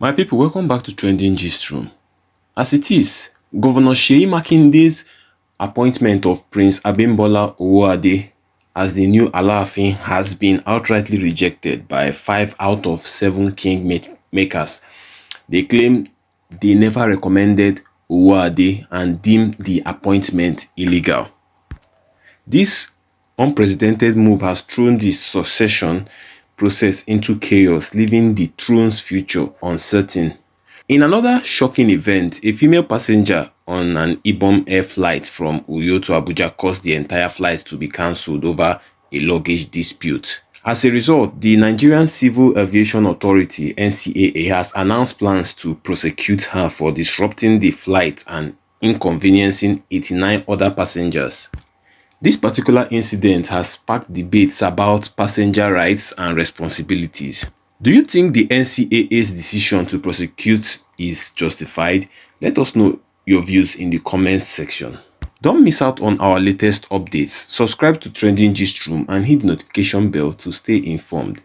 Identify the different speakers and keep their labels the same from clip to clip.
Speaker 1: My people, welcome back to Trending Gist Room. As it is, Governor Seyi Makinde's appointment of Prince Abimbola Owode as the new Alaafin has been outrightly rejected by 5 out of 7 makers. They claim they never recommended Owode and deemed the appointment illegal. This unprecedented move has thrown the succession process into chaos, leaving the throne's future uncertain. In another shocking event, a female passenger on an Ibom Air flight from Uyo to Abuja caused the entire flight to be cancelled over a luggage dispute. As a result, the Nigerian Civil Aviation Authority (NCAA) has announced plans to prosecute her for disrupting the flight and inconveniencing 89 other passengers. This particular incident has sparked debates about passenger rights and responsibilities. Do you think the NCAA's decision to prosecute is justified? Let us know your views in the comments section. Don't miss out on our latest updates. Subscribe to Trending Gist Room and hit the notification bell to stay informed.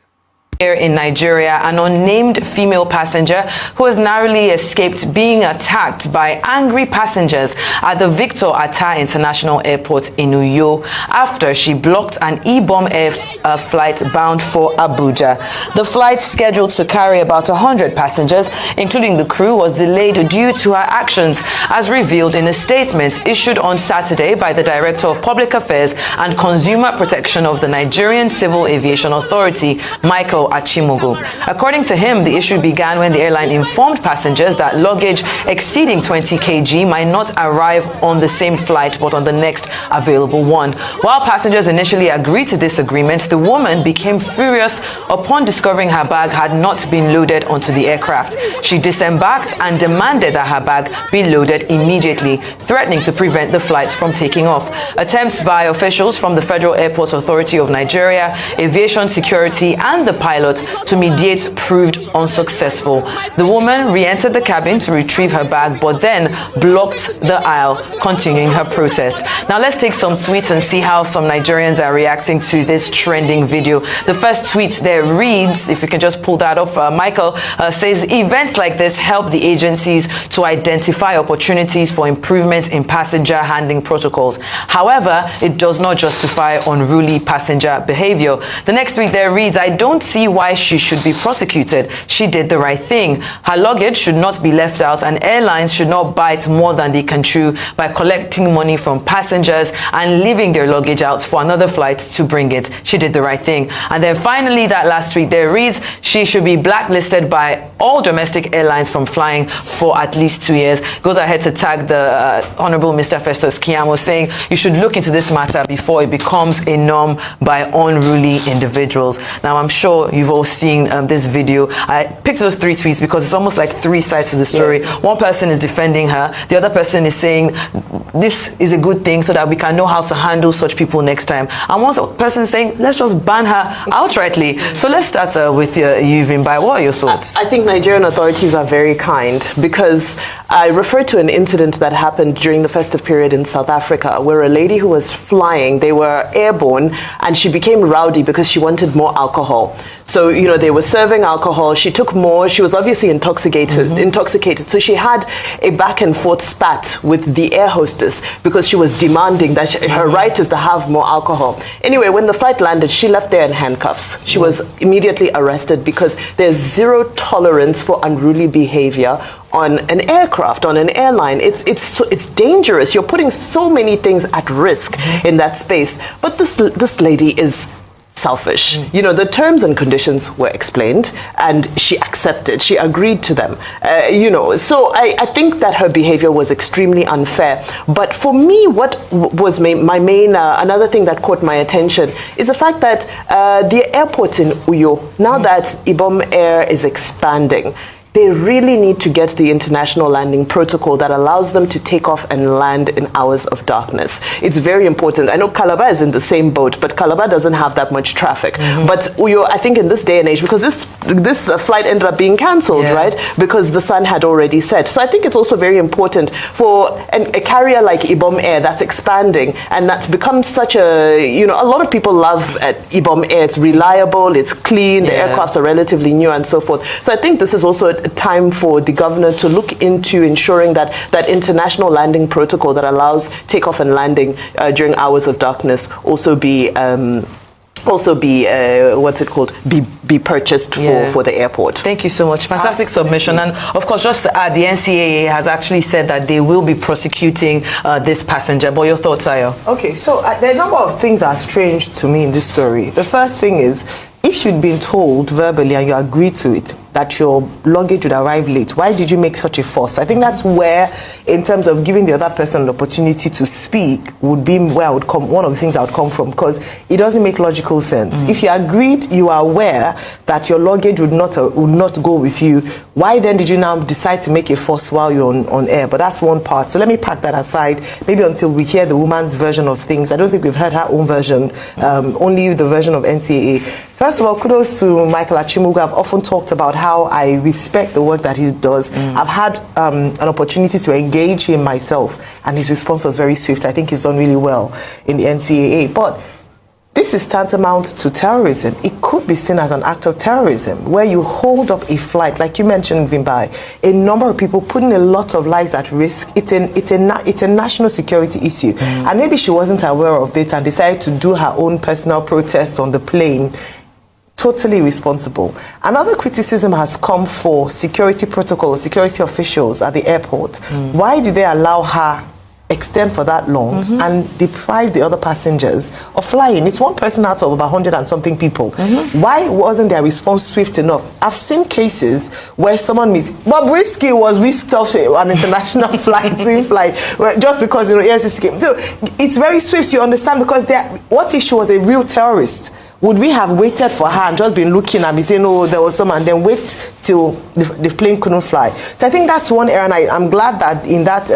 Speaker 2: Here in Nigeria, an unnamed female passenger who has narrowly escaped being attacked by angry passengers at the Victor Atta International Airport in Uyo after she blocked an Ibom Air flight bound for Abuja. The flight, scheduled to carry about 100 passengers, including the crew, was delayed due to her actions, as revealed in a statement issued on Saturday by the Director of Public Affairs and Consumer Protection of the Nigerian Civil Aviation Authority, Michael Achimogo. According to him, the issue began when the airline informed passengers that luggage exceeding 20 kg might not arrive on the same flight but on the next available one. While passengers initially agreed to this agreement, the woman became furious upon discovering her bag had not been loaded onto the aircraft. She disembarked and demanded that her bag be loaded immediately, threatening to prevent the flight from taking off. Attempts by officials from the Federal Airports Authority of Nigeria, Aviation Security, and the pilot to mediate proved unsuccessful. The woman re-entered the cabin to retrieve her bag, but then blocked the aisle, continuing her protest. Now let's take some tweets and see how some Nigerians are reacting to this trending video. The first tweet there reads, if you can just pull that up, Michael says, events like this help the agencies to identify opportunities for improvement in passenger handling protocols. However, it does not justify unruly passenger behavior. The next tweet there reads, I don't see why she should be prosecuted. She did the right thing. Her luggage should not be left out, and airlines should not bite more than they can chew by collecting money from passengers and leaving their luggage out for another flight to bring it. She did the right thing. And then finally, that last tweet there reads, she should be blacklisted by all domestic airlines from flying for at least 2 years. Goes ahead to tag the Honorable Mr. Festus Keyamo, saying you should look into this matter before it becomes a norm by unruly individuals. Now, I'm sure you've all seen this video. I picked those 3 tweets because it's almost like 3 sides to the story. Yes. One person is defending her. The other person is saying this is a good thing so that we can know how to handle such people next time. And one person is saying let's just ban her outrightly. So let's start with you, Vimbai. What are your thoughts?
Speaker 3: I think Nigerian authorities are very kind, because I referred to an incident that happened during the festive period in South Africa where a lady who was flying, they were airborne, and she became rowdy because she wanted more alcohol. So, you know, they were serving alcohol. She took more. She was obviously intoxicated. So she had a back and forth spat with the air hostess because she was demanding that her right is to have more alcohol. Anyway, when the flight landed, she left there in handcuffs. She was immediately arrested because there's zero tolerance for unruly behavior on an aircraft, on an airline. It's dangerous. You're putting so many things at risk in that space. But this lady is selfish. You know, the terms and conditions were explained and she accepted, she agreed to them. You know, so I think that her behavior was extremely unfair. But for me, what was my main, another thing that caught my attention is the fact that the airport in Uyo, now that Ibom Air is expanding, they really need to get the international landing protocol that allows them to take off and land in hours of darkness. It's very important. I know Calabar is in the same boat, but Calabar doesn't have that much traffic. But Uyo, I think in this day and age, because this flight ended up being cancelled, right? Because the sun had already set. So I think it's also very important for a carrier like Ibom Air that's expanding and that's become such a, you know, a lot of people love Ibom Air. It's reliable, it's clean, the aircrafts are relatively new and so forth. So I think this is also time for the governor to look into ensuring that that international landing protocol that allows takeoff and landing during hours of darkness also be what's it called, be purchased for the airport.
Speaker 2: Thank you so much. Fantastic submission. And of course, just to add, the NCAA has actually said that they will be prosecuting this passenger. But your thoughts, Ayo?
Speaker 4: Okay, so there are a number of things that are strange to me in this story. The first thing is, if you'd been told verbally and you agreed to it that your luggage would arrive late, why did you make such a fuss? I think that's where, in terms of giving the other person an opportunity to speak, would be where I would come, one of the things I would come from, because it doesn't make logical sense. If you agreed, you are aware that your luggage would not go with you, why then did you now decide to make a fuss while you're on air? But that's one part. So let me pack that aside, maybe until we hear the woman's version of things. I don't think we've heard her own version, only the version of NCAA. First of all, kudos to Michael Achimugu. I've often talked about how I respect the work that he does. I've had an opportunity to engage him myself, and his response was very swift. I think he's done really well in the NCAA. But this is tantamount to terrorism. It could be seen as an act of terrorism, where you hold up a flight, like you mentioned, Vimbai, a number of people putting a lot of lives at risk. It's a national security issue. And maybe she wasn't aware of it and decided to do her own personal protest on the plane. Totally responsible. Another criticism has come for security protocol, security officials at the airport. Why do they allow her extend for that long and deprive the other passengers of flying? It's one person out of about 100 and something people. Why wasn't their response swift enough? I've seen cases where someone Bobrisky was whisked off an international flight, just because EFCC came. So it's very swift, you understand, because what if she was a real terrorist? Would we have waited for her and just been looking and be saying, oh, there was someone, and then wait till the plane couldn't fly? So I think that's one area, and I'm glad that in that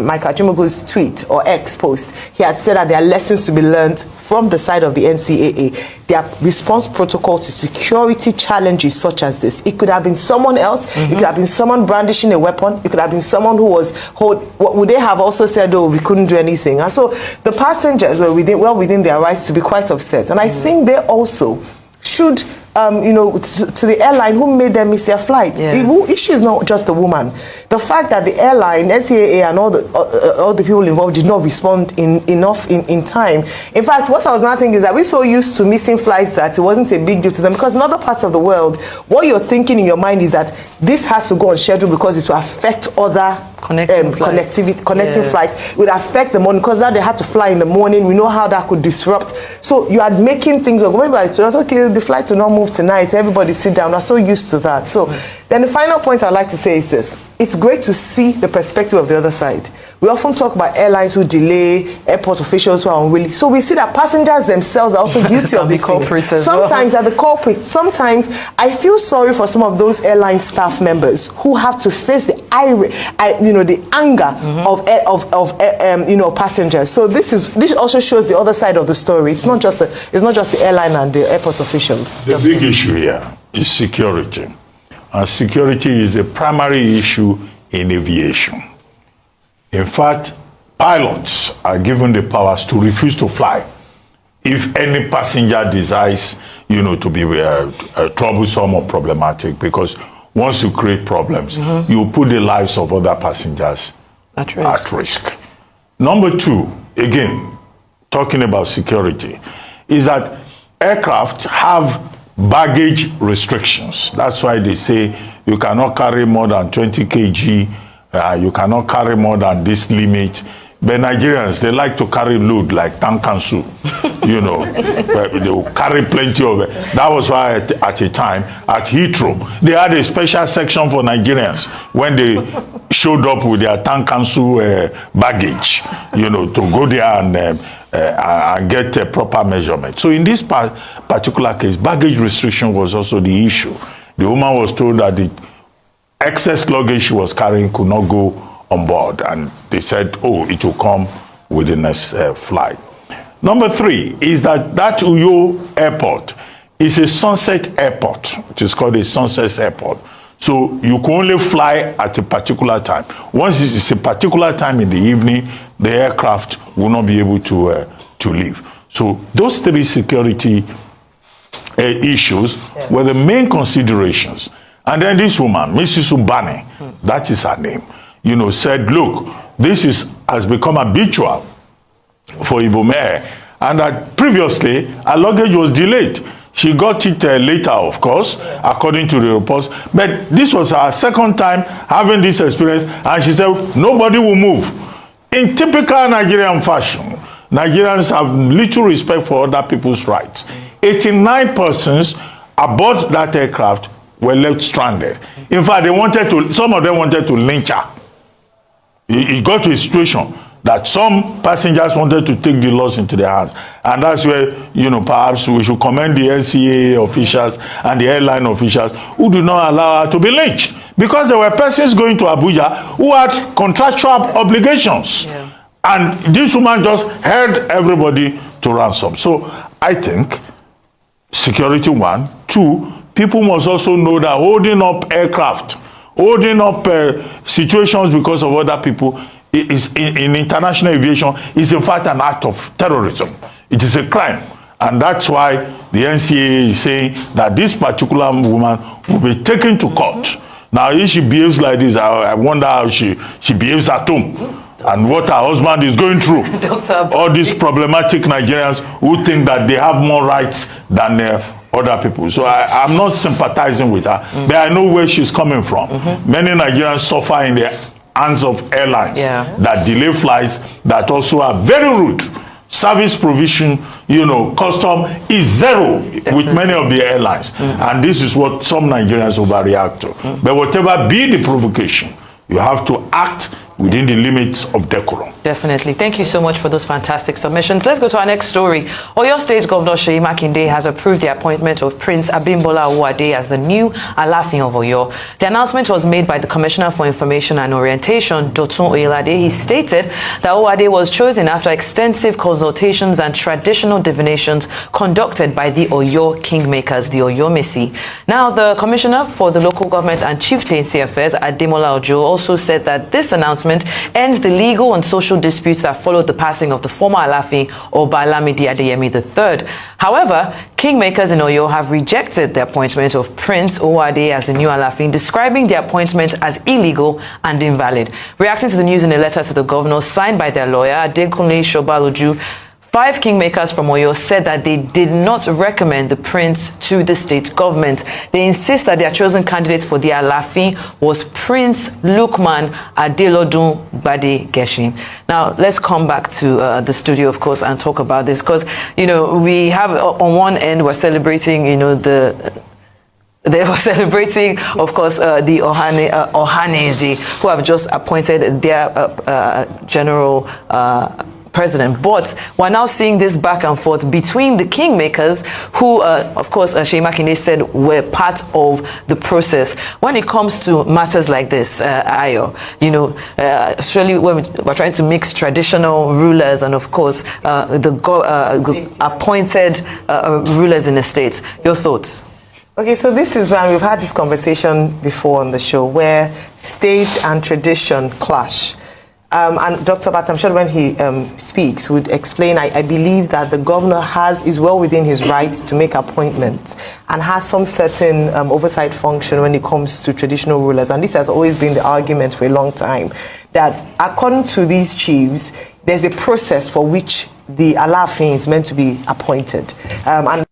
Speaker 4: Michael Achimugu's tweet or X post, he had said that there are lessons to be learned from the side of the NCAA. Their response protocol to security challenges such as this. It could have been someone else. It could have been someone brandishing a weapon. It could have been someone who was would they have also said, oh, we couldn't do anything? And so the passengers were within their rights to be quite upset. And I think they also should, to the airline who made them miss their flight. The issue is not just the woman. The fact that the airline, NCAA, and all the people involved did not respond enough in time. In fact, what I was now thinking is that we're so used to missing flights that it wasn't a big deal to them, because in other parts of the world, what you're thinking in your mind is that this has to go on schedule because it will affect other connecting flights. It would affect the morning, because now they had to fly in the morning. We know how that could disrupt. So you are making things up. Maybe it's okay, the flight will not move tonight. Everybody sit down. We're so used to that. So then the final point I'd like to say is this. It's great to see the perspective of the other side. We often talk about airlines who delay, airport officials who are unwilling. So we see that passengers themselves are also guilty of these things. Sometimes they're the culprits. Sometimes I feel sorry for some of those airline staff members who have to face the anger of passengers. So this also shows the other side of the story. It's not just the airline and the airport officials.
Speaker 5: The big issue here is security. And security is the primary issue in aviation. In fact, pilots are given the powers to refuse to fly if any passenger decides, to be troublesome or problematic, because once you create problems, you put the lives of other passengers at risk. Number two, again, talking about security, is that aircraft have baggage restrictions. That's why they say you cannot carry more than 20 kg, you cannot carry more than this limit. But Nigerians, they like to carry load like tankansu, they will carry plenty of it. That was why at a time at Heathrow, they had a special section for Nigerians when they showed up with their tankansu baggage, to go there and get a proper measurement. So in this particular case, baggage restriction was also the issue. The woman was told that the excess luggage she was carrying could not go on board, and they said, oh, it will come with the next flight. Number three is that Uyo airport is a sunset airport. It is called a sunset airport. So you can only fly at a particular time. Once it's a particular time in the evening, the aircraft will not be able to leave. So those three security issues were the main considerations. And then this woman, Mrs. Ubani, that is her name, said, look, has become habitual for Ibome, and that previously her luggage was delayed. She got it later, of course, according to the reports. But this was her second time having this experience, and she said, nobody will move. In typical Nigerian fashion, Nigerians have little respect for other people's rights. 89 persons aboard that aircraft were left stranded. In fact, some of them wanted to lynch her. It got to a situation that some passengers wanted to take the laws into their hands. And that's where, perhaps we should commend the NCAA officials and the airline officials who do not allow her to be lynched. Because there were persons going to Abuja who had contractual obligations. Yeah. And this woman just held everybody to ransom. So I think security, one. Two, people must also know that holding up aircraft, holding up situations because of other people is in international aviation is in fact an act of terrorism. It is a crime. And that's why the NCAA is saying that this particular woman will be taken to court. Now, if she behaves like this, I wonder how she behaves at home and what her husband is going through. All these problematic Nigerians who think that they have more rights than other people. So I'm not sympathizing with her, but I know where she's coming from. Many Nigerians suffer in the hands of airlines that delay flights, that also are very rude. Service provision, custom is zero with many of the airlines. And this is what some Nigerians overreact to. But whatever be the provocation, you have to act within the limits of decorum.
Speaker 2: Definitely. Thank you so much for those fantastic submissions. Let's go to our next story. Oyo State Governor Seyi Makinde has approved the appointment of Prince Abimbola Owode as the new Alafin of Oyo. The announcement was made by the Commissioner for Information and Orientation, Dotun Oyelade. He stated that Owode was chosen after extensive consultations and traditional divinations conducted by the Oyo Kingmakers, the Oyo Mesi. Now, the Commissioner for the Local Government and Chieftaincy Affairs, Ademola Ojo, also said that this announcement ends the legal and social disputes that followed the passing of the former Alafin Oba Lamidi Adeyemi III. However, Kingmakers in Oyo have rejected the appointment of Prince Owode as the new Alafin, describing the appointment as illegal and invalid. Reacting to the news in a letter to the governor signed by their lawyer, Adekunle Shobaloju, 5 Kingmakers from Oyo said that they did not recommend the prince to the state government. They insist that their chosen candidate for the Alafin was Prince Lukman Adelodun Bade Geshin. Now, let's come back to the studio, of course, and talk about this because, we have on one end, we're celebrating, they were celebrating, of course, the Ohaneze, who have just appointed their general president. But we're now seeing this back and forth between the Kingmakers, who, of course, Seyi Makinde said were part of the process. When it comes to matters like this, Ayo, especially when we're trying to mix traditional rulers and, of course, the appointed rulers in the state. Your thoughts?
Speaker 4: Okay, so this is when we've had this conversation before on the show where state and tradition clash. And Dr. Bat, I'm sure when he speaks, would explain, I believe that the governor is well within his rights to make appointments and has some certain oversight function when it comes to traditional rulers. And this has always been the argument for a long time, that according to these chiefs, there's a process for which the Alafin is meant to be appointed. And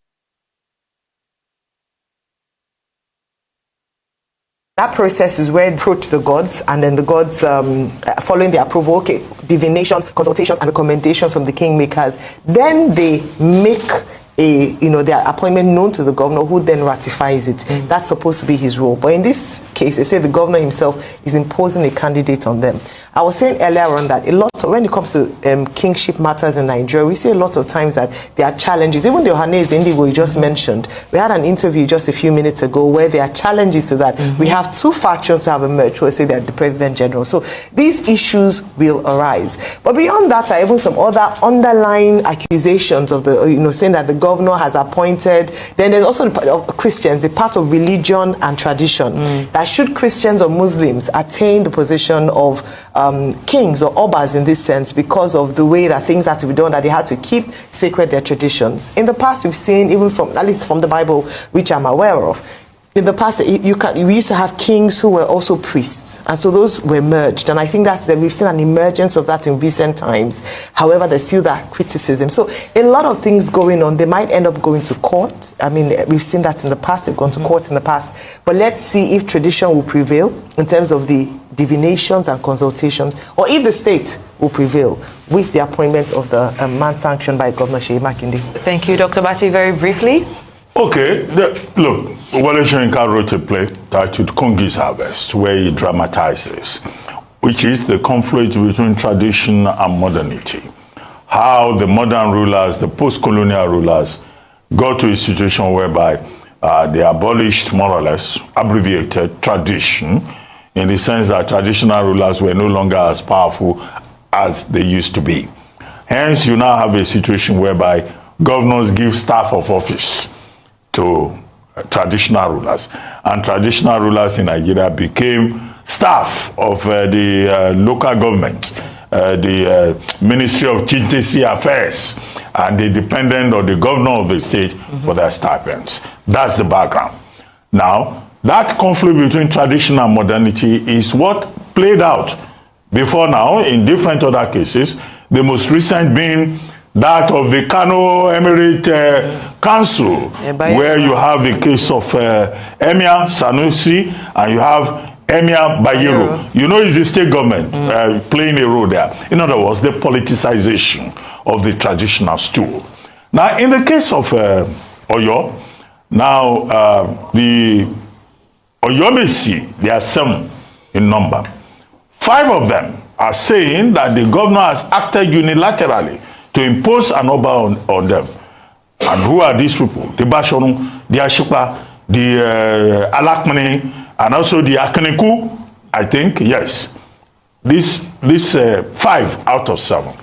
Speaker 4: that process is where they approach the gods, and then the gods, following the approval, divinations, consultations, and recommendations from the Kingmakers, then they make their appointment known to the governor, who then ratifies it. That's supposed to be his role. But in this case, they say the governor himself is imposing a candidate on them. I was saying earlier on that when it comes to kingship matters in Nigeria, we see a lot of times that there are challenges. Even the Ohaneze Indigo you just mentioned, we had an interview just a few minutes ago where there are challenges to that. We have 2 factions who have emerged who say they're the President General. So these issues will arise. But beyond that are even some other underlying accusations of saying that the governor has appointed. Then there's also the Christians, the part of religion and tradition, that should Christians or Muslims attain the position of kings or obas in this sense, because of the way that things had to be done, that they had to keep sacred their traditions. In the past, we've seen, even from, at least from the Bible, which I'm aware of, in the past, we used to have kings who were also priests, and so those were merged. And I think we've seen an emergence of that in recent times. However, there's still that criticism. So a lot of things going on. They might end up going to court. I mean, we've seen that in the past. They've gone to court in the past. But let's see if tradition will prevail in terms of the divinations and consultations, or if the state will prevail with the appointment of the man sanctioned by Governor Seyi Makinde.
Speaker 2: Thank you, Dr. Bati. Very briefly.
Speaker 5: Okay, look, Wale Soyinka wrote a play titled Kongi's Harvest, where he dramatizes, which is the conflict between tradition and modernity. How the modern rulers, the post-colonial rulers, got to a situation whereby they abolished, more or less, abbreviated tradition, in the sense that traditional rulers were no longer as powerful as they used to be. Hence, you now have a situation whereby governors give staff of office to traditional rulers, and traditional rulers in Nigeria became staff of the local government, the Ministry of Chieftaincy Affairs, and they depended on the governor of the state for their stipends. That's the background. Now, that conflict between tradition and modernity is what played out before now in different other cases, the most recent being that of the Kano Emirate Council, where you have the case of Emir Sanusi and you have Emir Bayero. You know, it's the state government playing a role there. In other words, the politicization of the traditional stool. Now, in the case of Oyo, now the Oyomesi, they are 7 in number. 5 of them are saying that the governor has acted unilaterally to impose an order on them. And who are these people? The Bashorun, the Ashipa, the Alakmani, and also the Akaniku, I think, yes. This 5 out of 7.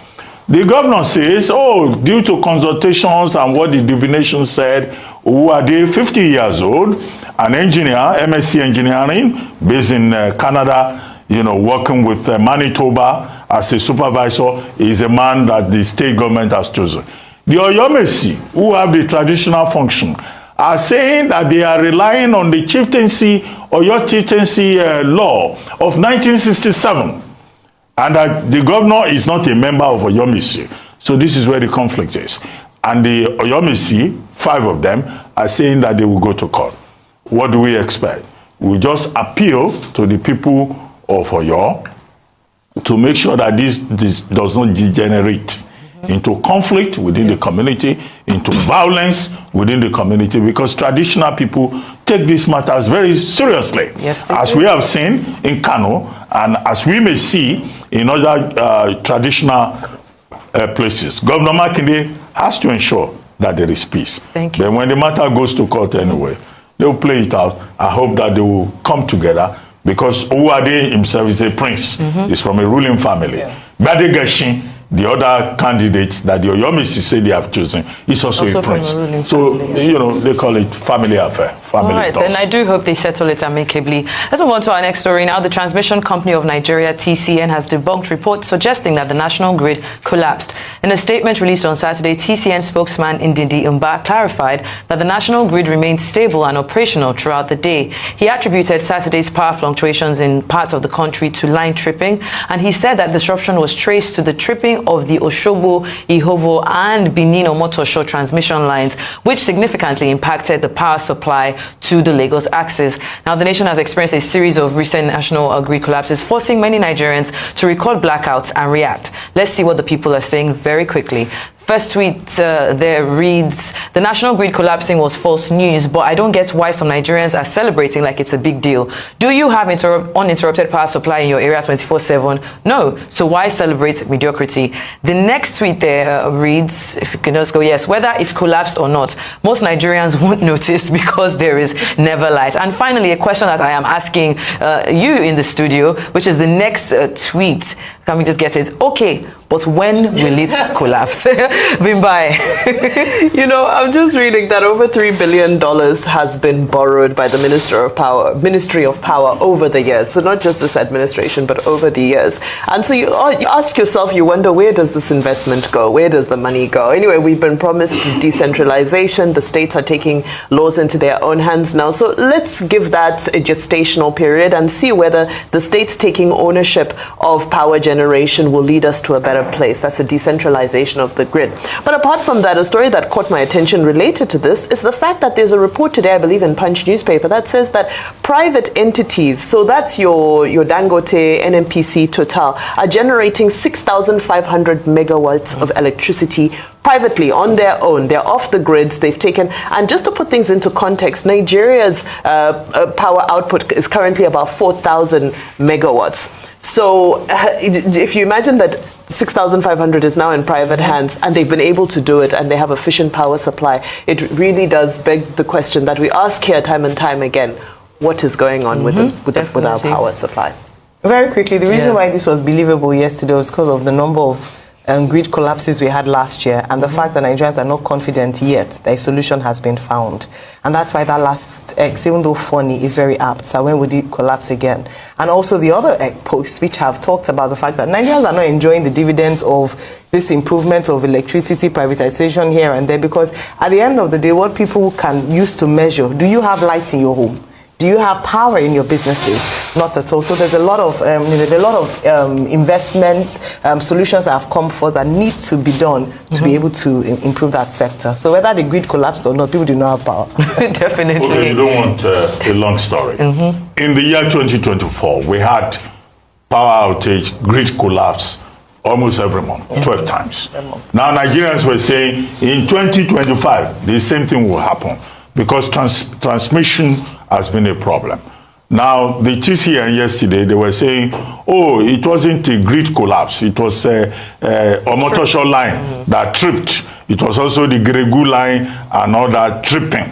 Speaker 5: The governor says, due to consultations and what the divination said, who are they 50 years old, an engineer, MSc engineering, based in Canada, working with Manitoba as a supervisor, is a man that the state government has chosen. The Oyomesi, who have the traditional function, are saying that they are relying on the chieftaincy or your chieftaincy law of 1967, and that the governor is not a member of Oyomesi. So this is where the conflict is. And the Oyomesi, 5 of them, are saying that they will go to court. What do we expect? We just appeal to the people of Oyo to make sure that this does not degenerate into conflict within the community, into violence within the community, because traditional people take these matters very seriously, as we have seen in Kano, and as we may see in other traditional places. Governor Makinde has to ensure that there is peace.
Speaker 2: Thank you.
Speaker 5: But when the matter goes to court anyway, they will play it out. I hope that they will come together, because Owade himself is a prince. He's from a ruling family. Bade Gashin, the other candidate that the Oyomesi say they have chosen, is also a prince. So, they call it family affair. All right,
Speaker 2: then I do hope they settle it amicably. Let's move on to our next story now. The Transmission Company of Nigeria, TCN, has debunked reports suggesting that the national grid collapsed. In a statement released on Saturday, TCN spokesman Ndidi Mba clarified that the national grid remained stable and operational throughout the day. He attributed Saturday's power fluctuations in parts of the country to line tripping, and he said that disruption was traced to the tripping of the Osogbo, Ihovo, and Benin Omotosho transmission lines, which significantly impacted the power supply to the Lagos axis. Now, the nation has experienced a series of recent national grid collapses, forcing many Nigerians to record blackouts and react. Let's see what the people are saying very quickly. First tweet there reads, the national grid collapsing was false news, but I don't get why some Nigerians are celebrating like it's a big deal. Do you have uninterrupted power supply in your area 24/7? No. So why celebrate mediocrity? The next tweet there reads, if you can just go, yes, whether it collapsed or not, most Nigerians won't notice because there is never light. And finally, a question that I am asking you in the studio, which is the next tweet. Can we just get it? Okay, but when will it collapse? Bimbai.
Speaker 3: You know, I'm just reading that over $3 billion has been borrowed by the Ministry of Power over the years. So not just this administration, but over the years. And so you ask yourself, you wonder, where does this investment go? Where does the money go? Anyway, we've been promised decentralization. The states are taking laws into their own hands now. So let's give that a gestational period and see whether the states taking ownership of power generation will lead us to a better place. That's a decentralization of the grid. But apart from that, a story that caught my attention related to this is the fact that there's a report today, I believe in Punch newspaper, that says that private entities, so that's your Dangote, NNPC, Total, are generating 6,500 megawatts of electricity privately on their own. They're off the grid. They've taken, and just to put things into context, Nigeria's power output is currently about 4,000 megawatts. So if you imagine that 6,500 is now in private hands and they've been able to do it and they have efficient power supply, it really does beg the question that we ask here time and time again, what is going on with our power supply?
Speaker 4: Very quickly, the reason why this was believable yesterday was because of the number of grid collapses we had last year and the fact that Nigerians are not confident yet that a solution has been found. And that's why that last X, even though funny, is very apt. So when would it collapse again? And also the other posts which have talked about the fact that Nigerians are not enjoying the dividends of this improvement of electricity privatization here and there, because at the end of the day, what people can use to measure, do you have light in your home? Do you have power in your businesses? Not at all. So there's a lot of, investments, solutions that have come forth that need to be done to be able to improve that sector. So whether the grid collapsed or not, people do not have power.
Speaker 2: Definitely.
Speaker 5: Okay, you don't want a long story. In the year 2024, we had power outage, grid collapse almost every month, 12 times. Now Nigerians were saying in 2025, the same thing will happen because transmission has been a problem. Now, the TCN yesterday, they were saying, oh, it wasn't a grid collapse. It was a Omotosho line that tripped. It was also the Gregu line and all that tripping.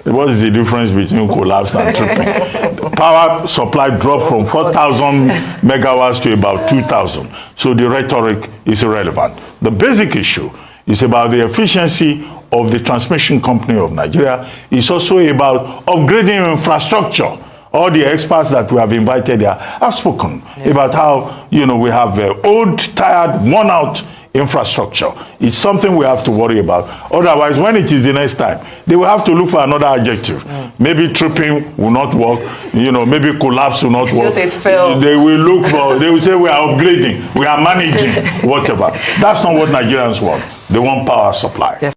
Speaker 5: What is the difference between collapse and tripping? Power supply dropped from 4,000 megawatts to about 2,000. So the rhetoric is irrelevant. The basic issue is about the efficiency of the transmission company of Nigeria. It's also about upgrading infrastructure. All the experts that we have invited here have spoken about how, we have old, tired, worn-out infrastructure. It's something we have to worry about. Otherwise, when it is the next time, they will have to look for another adjective. Maybe tripping will not work. Maybe collapse will not work.
Speaker 2: It's failed.
Speaker 5: They will look for, they will say we are upgrading, we are managing, whatever. That's not what Nigerians want. They want power supply.